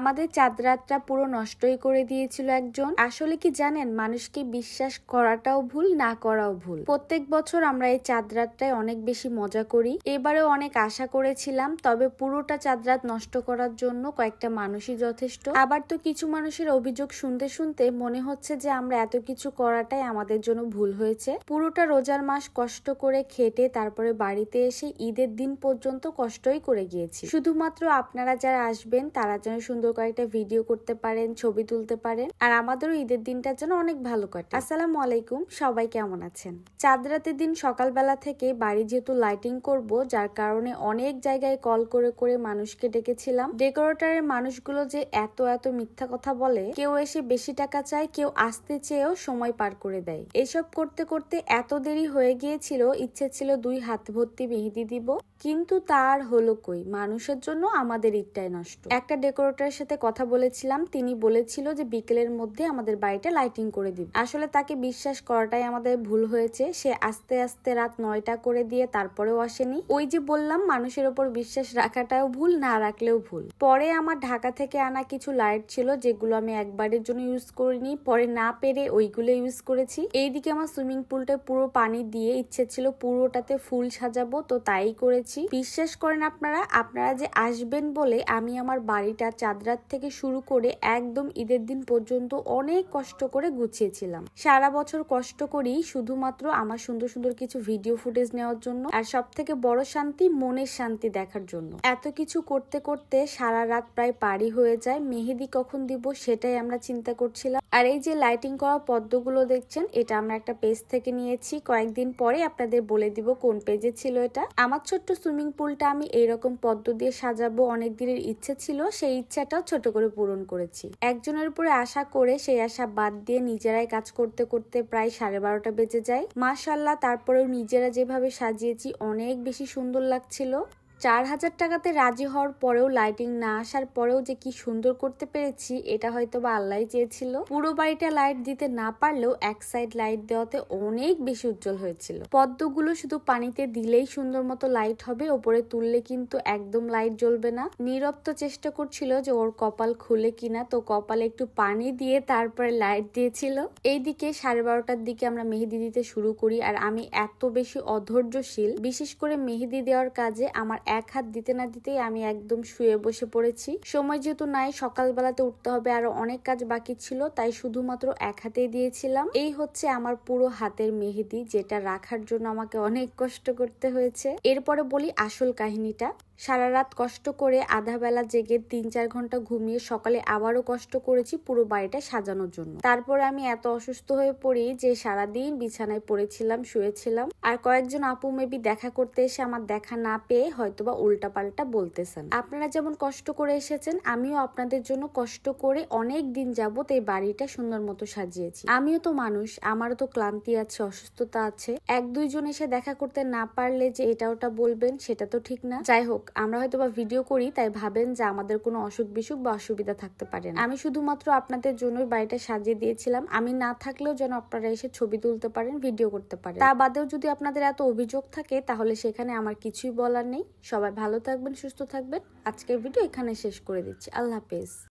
আমাদের চাঁদরাতটা পুরো নষ্টই করে দিয়েছিল একজন। আসলে কি জানেন, মানুষকে বিশ্বাস করাটাও ভুল, না করাও ভুল। প্রত্যেক বছর আমরা এই চাঁদরাতটায় অনেক বেশি মজা করি। এবারেও অনেক আশা করেছিলাম, তবে পুরোটা চাঁদরাত নষ্ট করার জন্য কয়েকটা মানুষই যথেষ্ট। আবার তো কিছু মানুষের অভিযোগ শুনতে শুনতে মনে হচ্ছে যে আমরা এত কিছু করাটাই আমাদের জন্য ভুল হয়েছে। পুরোটা রোজার মাস কষ্ট করে খেটে তারপরে বাড়িতে এসে ঈদের দিন পর্যন্ত কষ্টই করে গিয়েছি, শুধুমাত্র আপনারা যারা আসবেন তারা যেন সুন্দর কয়েকটা ভিডিও করতে পারেন, ছবি তুলতে পারেন, আর আমাদেরও ঈদের দিনটা যেন অনেক ভালো কাটে। আসসালামু আলাইকুম, সবাই কেমন আছেন? চাঁদরাতের দিন সকালবেলা থেকে বাড়ি যেহেতু লাইটিং করব, যার কারণে অনেক জায়গায় কল করে করে মানুষকে ডেকেছিলাম। ডেকোরেটরের মানুষগুলো যে এত এত মিথ্যা কথা বলে, কেউ এসে বেশি টাকা চায়, কেউ আসতে চেয়েও সময় পার করে দেয়। এসব করতে করতে এত দেরি হয়ে গিয়েছিল, ইচ্ছে ছিল 2 হাত ভর্তি মেহেদি দিব, কিন্তু তার হলো কই, মানুষের জন্য আমাদের ঈদটাই নষ্ট। একটা ডেকোরেটরের সাথে কথা বলেছিলাম, তিনি বলেছিল যে বিকেলের মধ্যে আমাদের বাড়িটা লাইটিং করে দিবে। আসলে তাকে বিশ্বাস করাটাই আমাদের ভুল হয়েছে। সে আস্তে আস্তে রাত 9টা করে দিয়ে তারপরেও আসেনি। ওই যে বললাম, মানুষের ওপর বিশ্বাস রাখাটাও ভুল, না রাখলেও ভুল। পরে আমার ঢাকা থেকে আনা কিছু লাইট ছিল, যেগুলো আমি একবারের জন্য ইউজ করিনি, পরে না পেরে ওইগুলো ইউজ করেছি। এইদিকে আমার সুইমিং পুলটা পুরো পানি দিয়ে ইচ্ছে ছিল পুরোটাতে ফুল সাজাবো, তো তাই করেছি। বিশ্বাস করেন আপনারা যে আসবেন বলে আমি আমার বাড়িটা চাঁদরাত থেকে শুরু করে একদম ঈদের দিন পর্যন্ত অনেক কষ্ট করে গুছিয়েছিলাম। সারা বছর কষ্ট করি শুধুমাত্র আমার সুন্দর সুন্দর কিছু ভিডিও ফুটেজ নেওয়ার জন্য, আর সব থেকে বড় শান্তি মনের শান্তি দেখার জন্য। এত কিছু করতে করতে সারা রাত প্রায় পারি হয়ে যায়। মেহেদি কখন দিব সেটাই আমরা চিন্তা করছিলাম। আর এই যে লাইটিং করা পদ্মগুলো দেখছেন, এটা আমরা একটা পেজ থেকে নিয়েছি। কয়েকদিন পরে আপনাদের বলে দিব কোন পেজে ছিল এটা। আমার ছোট্ট সুইমিং পুলটা আমি এইরকম পদ্ম দিয়ে সাজাবো অনেক দিনের ইচ্ছে ছিল, সেই ইচ্ছাটাও ছোট করে পূরণ করেছি। একজনের উপরে আশা করে সেই আশা বাদ দিয়ে নিজেরাই কাজ করতে করতে প্রায় 12:30 বেজে যায়। মাশাআল্লাহ, তারপরেও নিজেরা যেভাবে সাজিয়েছি অনেক বেশি সুন্দর লাগছিল। 4000 টাকাতে রাজি হওয়ার পরেও, লাইটিং না আসার পরেও যে কি সুন্দর করতে পেরেছি, এটা হয়তো বা আল্লাহই চেয়েছিল। পুরো বাড়িটা লাইট দিতে না পারলেও এক সাইড লাইট দেওয়াতে অনেক বেশি উজ্জ্বল হয়েছিল। পদ্মগুলো শুধু পানিতে দিলেই সুন্দর মতো লাইট হবে, ওপরে তুললে কিন্তু একদম লাইট জ্বলবে না। নীরব তো চেষ্টা করছিল যে ওর কপাল খুলে কিনা, তো কপালে একটু পানি দিয়ে তারপরে লাইট দিয়েছিল। এইদিকে 12:30টার দিকে আমরা মেহেদি দিতে শুরু করি, আর আমি এত বেশি অধৈর্যশীল, বিশেষ করে মেহেদি দেওয়ার কাজে আমার এক হাত দিতে না দিতেই আমি একদম শুয়ে বসে পড়েছি। সময় যেহেতু নাই, সকালবেলাতে উঠতে হবে, আরো অনেক কাজ বাকি ছিল, তাই শুধুমাত্র এক হাতেই দিয়েছিলাম। এই হচ্ছে আমার পুরো হাতের মেহেদি, যেটা রাখার জন্য আমাকে অনেক কষ্ট করতে হয়েছে। এরপরে বলি আসল কাহিনীটা। সারা রাত কষ্ট করে, আধা বেলা জেগে 3-4 ঘন্টা ঘুমিয়ে সকালে আবারও কষ্ট করেছি পুরো বাড়িটা সাজানোর জন্য। তারপরে আমি এত অসুস্থ হয়ে পড়ি যে সারাদিন বিছানায় পড়েছিলাম, শুয়েছিলাম। আর কয়েকজন আপু মেবি দেখা করতে এসে আমার দেখা না পেয়ে হয়তোবা উল্টা পাল্টা বলতেছেন। আপনারা যেমন কষ্ট করে এসেছেন, আমিও আপনাদের জন্য কষ্ট করে অনেক দিন যাবত এই বাড়িটা সুন্দর মতো সাজিয়েছি। আমিও তো মানুষ, আমারও তো ক্লান্তি আছে, অসুস্থতা আছে। 1-2 জন এসে দেখা করতে না পারলে যে এটা ওটা বলবেন, সেটা তো ঠিক না। যাই হোক, আমরা হয়তো বা ভিডিও করি তাই ভাবেন যে আমাদের কোনো অসুখ বিসুখ বা অসুবিধা থাকতে পারে না। আমি শুধুমাত্র আপনাদের জন্যই বাড়িটা সাজিয়ে দিয়েছিলাম। আমি না থাকলেও যেন আপনারা এসে ছবি তুলতে পারেন, ভিডিও করতে পারেন। তা বাদেও যদি আপনাদের এত অভিযোগ থাকে, তাহলে সেখানে আমার কিছুই বলার নেই। সবাই ভালো থাকবেন, সুস্থ থাকবেন। আজকের ভিডিও এখানে শেষ করে দিচ্ছি। আল্লাহ হাফেজ।